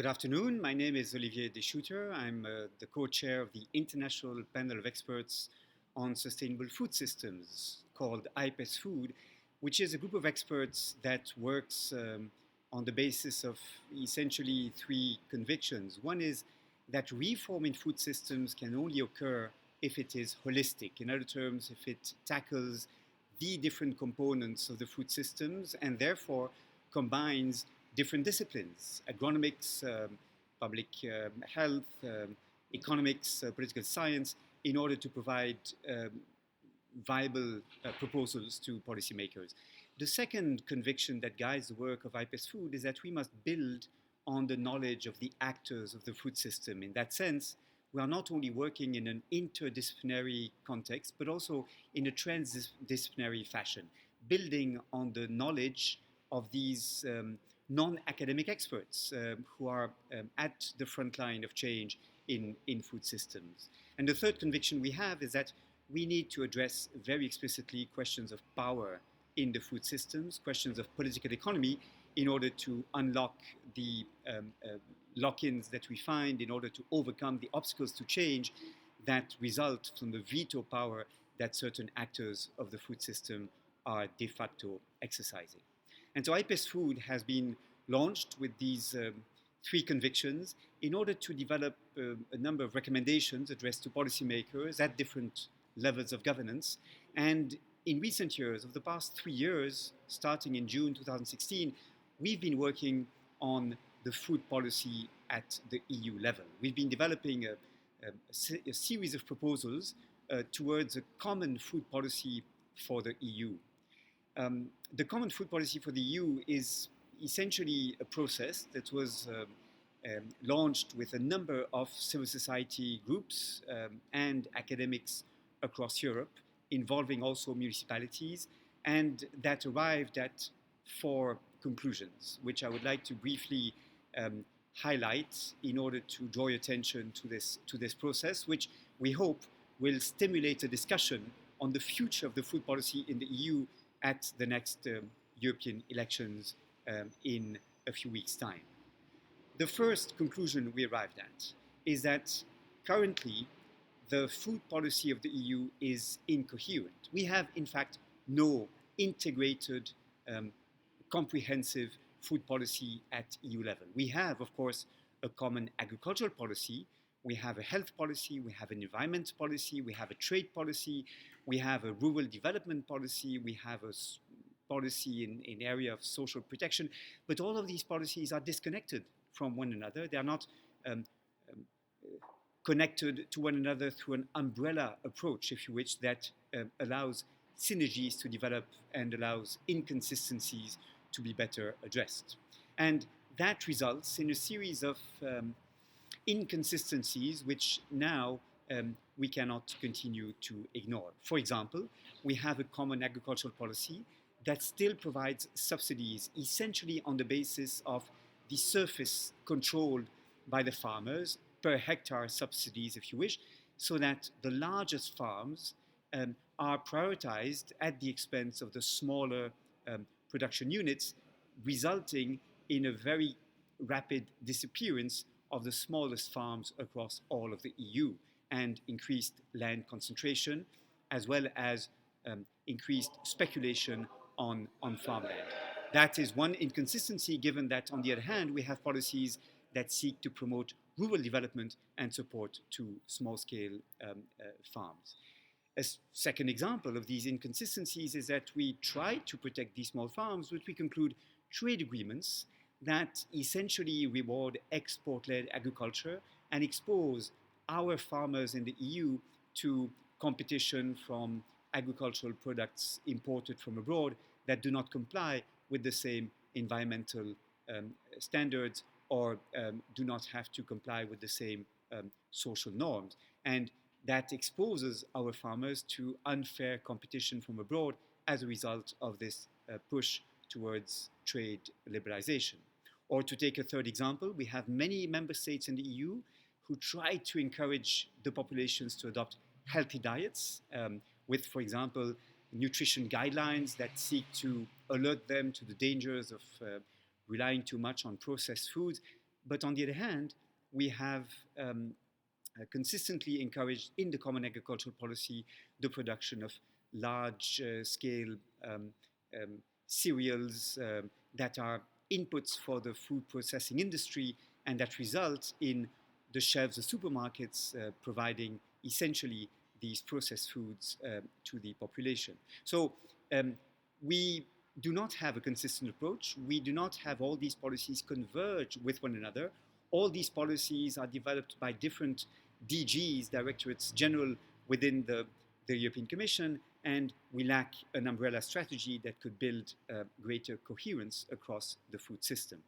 Good afternoon. My name is Olivier Deschutter. I'm the co-chair of the International Panel of Experts on Sustainable Food Systems called IPES Food, which is a group of experts that works on the basis of essentially three convictions. One is that reform in food systems can only occur if it is holistic. In other terms, if it tackles the different components of the food systems and therefore combines different disciplines: agronomics, public health, economics, political science, in order to provide viable proposals to policymakers. The second conviction that guides the work of IPES Food is that we must build on the knowledge of the actors of the food system. In that sense, we are not only working in an interdisciplinary context, but also in a transdisciplinary fashion, building on the knowledge of these non-academic experts who are at the front line of change in food systems. And the third conviction we have is that we need to address very explicitly questions of power in the food systems, questions of political economy, in order to unlock the lock-ins that we find, in order to overcome the obstacles to change that result from the veto power that certain actors of the food system are de facto exercising. And so IPES Food has been launched with these three convictions in order to develop a number of recommendations addressed to policymakers at different levels of governance. And in recent years, over the past 3 years, starting in June 2016, we've been working on the food policy at the EU level. We've been developing a series of proposals towards a common food policy for the EU. The common food policy for the EU is essentially a process that was launched with a number of civil society groups and academics across Europe, involving also municipalities, and that arrived at 4 conclusions, which I would like to briefly highlight in order to draw your attention to this process, which we hope will stimulate a discussion on the future of the food policy in the EU at the next European elections in a few weeks' time. The first conclusion we arrived at is that currently the food policy of the EU is incoherent. We have, in fact, no integrated, comprehensive food policy at EU level. We have, of course, a common agricultural policy, we have a health policy, we have an environment policy, we have a trade policy, we have a rural development policy, we have a policy in area of social protection, but all of these policies are disconnected from one another. They are not connected to one another through an umbrella approach, if you wish, that allows synergies to develop and allows inconsistencies to be better addressed. And that results in a series of inconsistencies which now we cannot continue to ignore. For example, we have a common agricultural policy that still provides subsidies essentially on the basis of the surface controlled by the farmers, per hectare subsidies, if you wish, so that the largest farms are prioritized at the expense of the smaller production units, resulting in a very rapid disappearance of the smallest farms across all of the EU and increased land concentration, as well as increased speculation on farmland. That is one inconsistency, given that, on the other hand, we have policies that seek to promote rural development and support to small-scale farms. A second example of these inconsistencies is that we try to protect these small farms, but we conclude trade agreements that essentially reward export-led agriculture and expose our farmers in the EU to competition from agricultural products imported from abroad that do not comply with the same environmental standards or do not have to comply with the same social norms. And that exposes our farmers to unfair competition from abroad as a result of this push towards trade liberalization. Or to take a third example, we have many member states in the EU who try to encourage the populations to adopt healthy diets with, for example, nutrition guidelines that seek to alert them to the dangers of relying too much on processed foods. But on the other hand, we have consistently encouraged in the common agricultural policy the production of large scale um, cereals that are inputs for the food processing industry and that result in the shelves of supermarkets providing essentially these processed foods to the population. So um, we do not have a consistent approach. We do not have all these policies converge with one another. All these policies are developed by different DGs, Directorates General, within the European Commission, and we lack an umbrella strategy that could build greater coherence across the food system.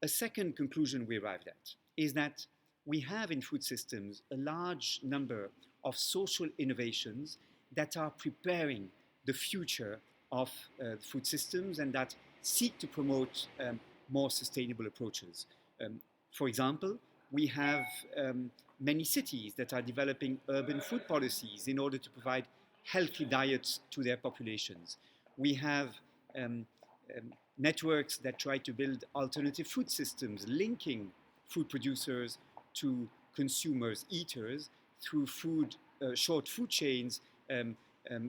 A second conclusion we arrived at is that we have in food systems a large number of social innovations that are preparing the future of food systems and that seek to promote more sustainable approaches. Um, for example, we have many cities that are developing urban food policies in order to provide healthy diets to their populations. We have um, networks that try to build alternative food systems, linking food producers to consumers, eaters, through short food chains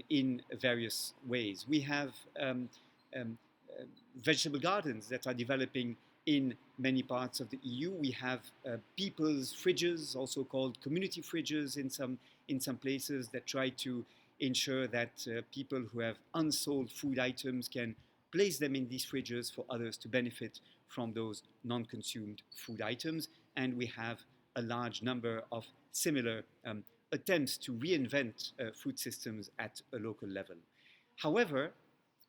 in various ways. We have um, vegetable gardens that are developing in many parts of the EU. We have people's fridges, also called community fridges in some places, that try to ensure that people who have unsold food items can place them in these fridges for others to benefit from those non-consumed food items. And we have a large number of similar attempts to reinvent food systems at a local level. However,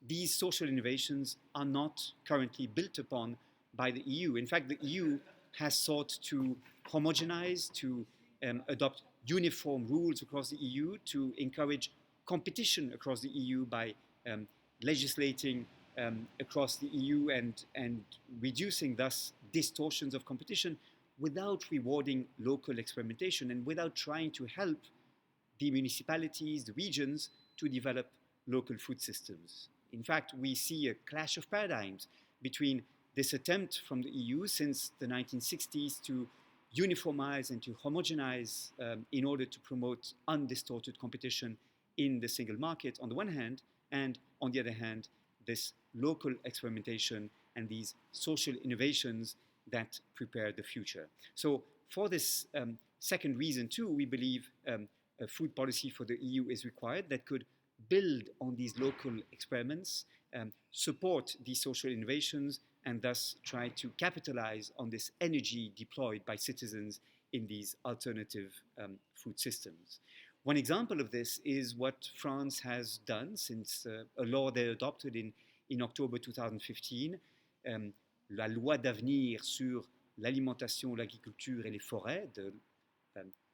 these social innovations are not currently built upon by the EU. In fact, the EU has sought to homogenize, to adopt uniform rules across the EU, to encourage competition across the EU by legislating across the EU and reducing thus distortions of competition without rewarding local experimentation and without trying to help the municipalities, the regions, to develop local food systems. In fact, we see a clash of paradigms between this attempt from the EU since the 1960s to uniformize and to homogenize in order to promote undistorted competition in the single market on the one hand, and on the other hand, this local experimentation and these social innovations that prepare the future. So for this second reason too, we believe a food policy for the EU is required that could build on these local experiments, support these social innovations, and thus try to capitalize on this energy deployed by citizens in these alternative food systems. One example of this is what France has done since a law they adopted in October 2015, la loi d'avenir sur l'alimentation, l'agriculture et les forêts, the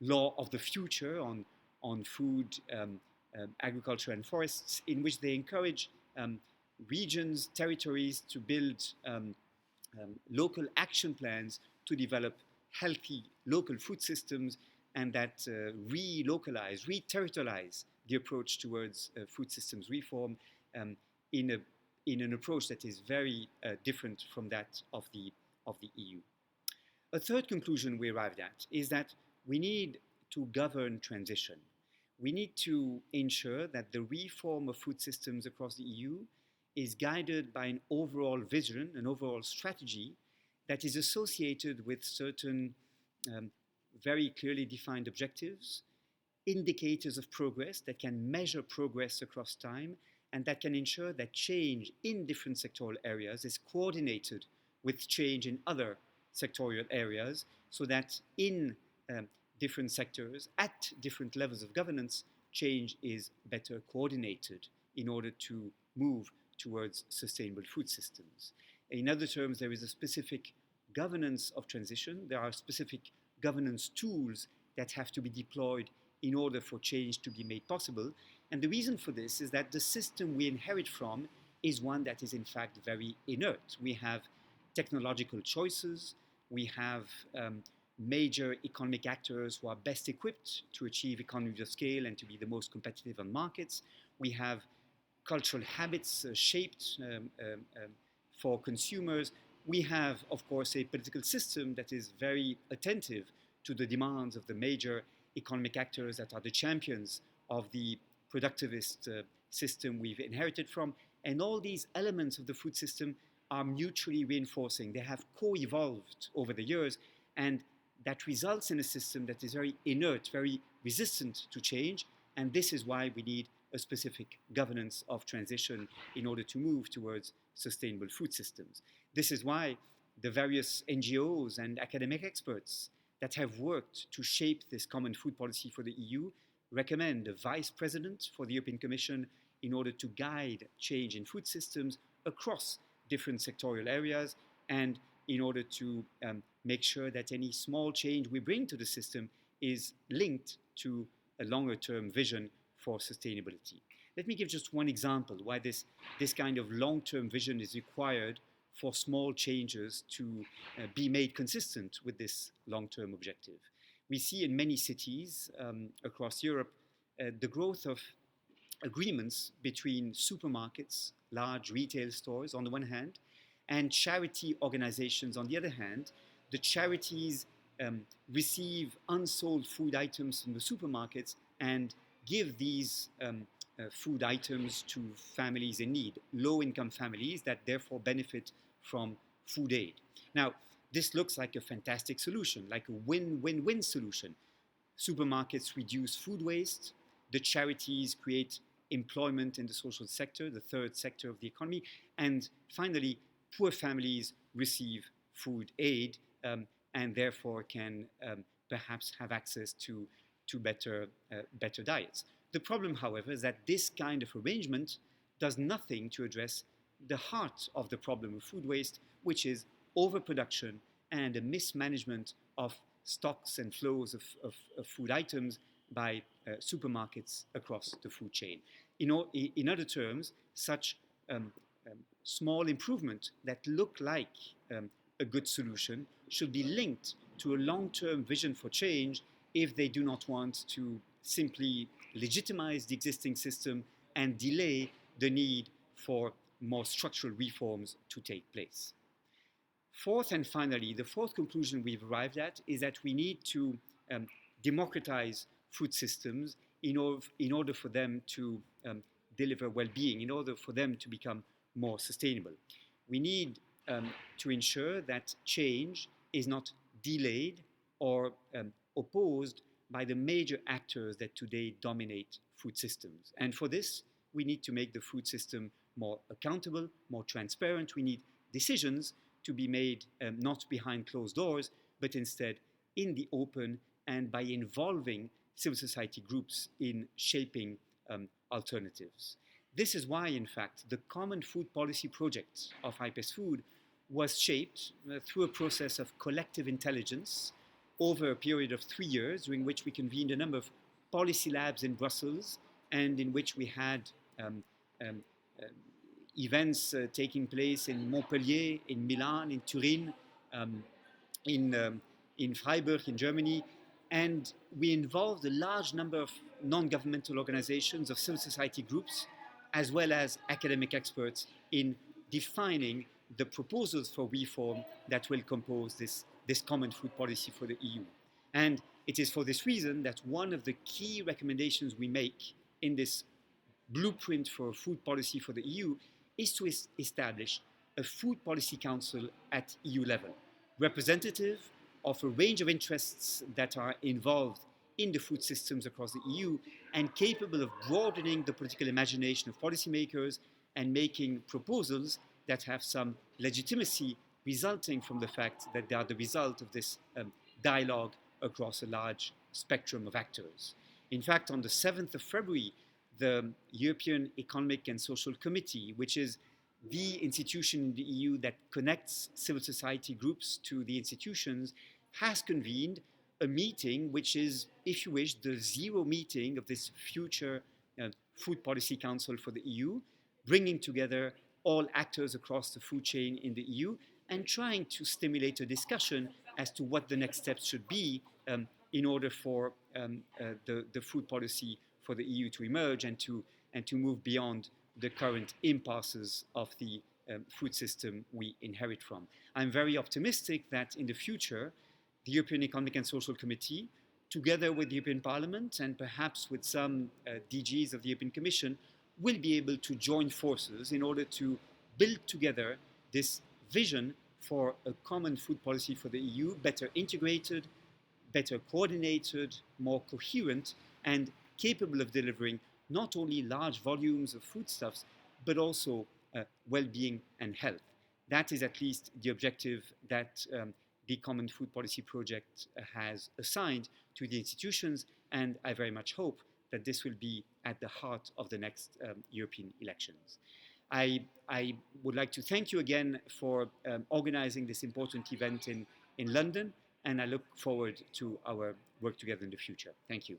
law of the future on food, agriculture and forests, in which they encourage regions, territories to build local action plans to develop healthy local food systems and that re-localize, re-territorialize the approach towards food systems reform in an approach that is very different from that of the EU. A third conclusion we arrived at is that we need to govern transition. We need to ensure that the reform of food systems across the EU is guided by an overall vision, an overall strategy that is associated with certain very clearly defined objectives, indicators of progress that can measure progress across time, and that can ensure that change in different sectoral areas is coordinated with change in other sectorial areas, so that in different sectors, at different levels of governance, change is better coordinated in order to move towards sustainable food systems. In other terms, there is a specific governance of transition. There are specific governance tools that have to be deployed in order for change to be made possible. And the reason for this is that the system we inherit from is one that is in fact very inert. We have technological choices, we have major economic actors who are best equipped to achieve economies of scale and to be the most competitive on markets. We have cultural habits shaped for consumers we have, of course, a political system that is very attentive to the demands of the major economic actors that are the champions of the productivist system we've inherited from. And all these elements of the food system are mutually reinforcing. They have co-evolved over the years, and that results in a system that is very inert, very resistant to change. And this is why we need a specific governance of transition in order to move towards sustainable food systems. This is why the various NGOs and academic experts that have worked to shape this common food policy for the EU recommend a vice president for the European Commission in order to guide change in food systems across different sectorial areas, and in order to make sure that any small change we bring to the system is linked to a longer term vision for sustainability. Let me give just one example why this kind of long term vision is required for small changes to be made consistent with this long term objective. We see in many cities across Europe the growth of agreements between supermarkets, large retail stores on the one hand, and charity organizations on the other hand. The charities receive unsold food items from the supermarkets and give these food items to families in need, low-income families that therefore benefit from food aid. Now, this looks like a fantastic solution, like a win-win-win solution. Supermarkets reduce food waste, the charities create employment in the social sector, the third sector of the economy, and finally, poor families receive food aid and therefore can perhaps have access to better diets. The problem, however, is that this kind of arrangement does nothing to address the heart of the problem of food waste, which is overproduction and a mismanagement of stocks and flows of food items by supermarkets across the food chain. In other terms, such small improvement that look like a good solution should be linked to a long-term vision for change if they do not want to simply legitimize the existing system and delay the need for more structural reforms to take place. Fourth and finally, the fourth conclusion we've arrived at is that we need to democratize food systems in order for them to deliver well-being, in order for them to become more sustainable. We need to ensure that change is not delayed or opposed by the major actors that today dominate food systems. And for this, we need to make the food system more accountable, more transparent. We need decisions to be made not behind closed doors, but instead in the open and by involving civil society groups in shaping alternatives. This is why, in fact, the Common Food Policy Project of IPES Food was shaped through a process of collective intelligence over a period of 3 years, during which we convened a number of policy labs in Brussels and in which we had events taking place in Montpellier, in Milan, in Turin, in Freiburg, in Germany, and we involved a large number of non-governmental organizations, of civil society groups, as well as academic experts in defining the proposals for reform that will compose this common food policy for the EU. And it is for this reason that one of the key recommendations we make in this blueprint for food policy for the EU is to establish a food policy council at EU level, representative of a range of interests that are involved in the food systems across the EU and capable of broadening the political imagination of policymakers and making proposals that have some legitimacy resulting from the fact that they are the result of this dialogue across a large spectrum of actors. In fact, on the 7th of February, the European Economic and Social Committee, which is the institution in the EU that connects civil society groups to the institutions, has convened a meeting which is, if you wish, the zero meeting of this future Food Policy Council for the EU, bringing together all actors across the food chain in the EU and trying to stimulate a discussion as to what the next steps should be in order for the food policy for the EU to emerge and to move beyond the current impasses of the food system we inherit from. I'm very optimistic that in the future, the European Economic and Social Committee, together with the European Parliament and perhaps with some DGs of the European Commission, will be able to join forces in order to build together this vision for a common food policy for the EU, better integrated, better coordinated, more coherent, and capable of delivering not only large volumes of foodstuffs, but also well-being and health. That is at least the objective that the Common Food Policy Project has assigned to the institutions, and I very much hope that this will be at the heart of the next European elections. I would like to thank you again for organizing this important event in London, and I look forward to our work together in the future. Thank you.